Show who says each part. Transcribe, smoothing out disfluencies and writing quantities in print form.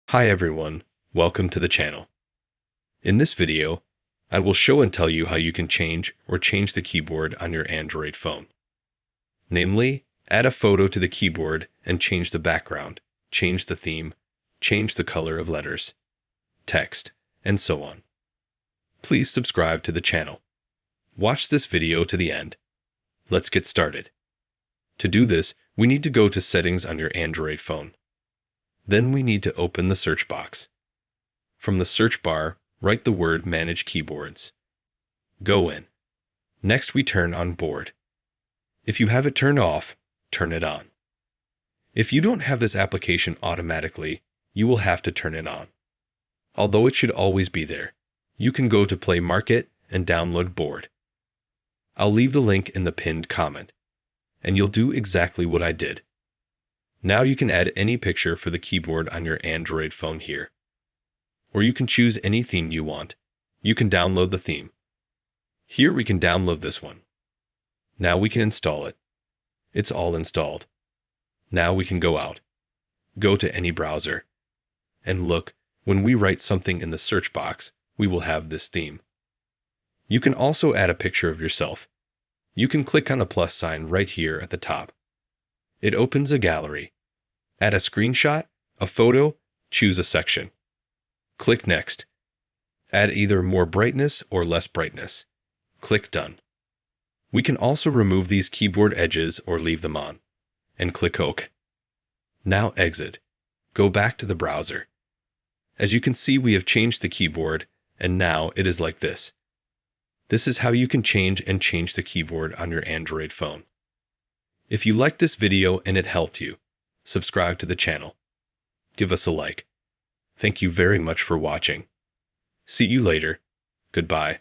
Speaker 1: Hi everyone, welcome to the channel. In this video, I will show and tell you how you can change the keyboard on your Android phone. Namely, add a photo to the keyboard and change the background, change the theme, change the color of letters, text, and so on. Please subscribe to the channel. Watch this video to the end. Let's get started. To do this, we need to go to Settings on your Android phone. Then we need to open the search box. From the search bar, write the word Manage Keyboards. Go in. Next, we turn on Board. If you have it turned off, turn it on. If you don't have this application automatically, you will have to turn it on. Although it should always be there, you can go to Play Market and download Board. I'll leave the link in the pinned comment, and you'll do exactly what I did. Now you can add any picture for the keyboard on your Android phone here. Or you can choose any theme you want. You can download the theme. Here we can download this one. Now we can install it. It's all installed. Now we can go out. Go to any browser. And look, when we write something in the search box, we will have this theme. You can also add a picture of yourself. You can click on the plus sign right here at the top. It opens a gallery. Add a screenshot, a photo, choose a section. Click Next. Add either more brightness or less brightness. Click Done. We can also remove these keyboard edges or leave them on. And click OK. Now exit. Go back to the browser. As you can see, we have changed the keyboard, and now it is like this. This is how you can change the keyboard on your Android phone. If you liked this video and it helped you, subscribe to the channel. Give us a like. Thank you very much for watching. See you later. Goodbye.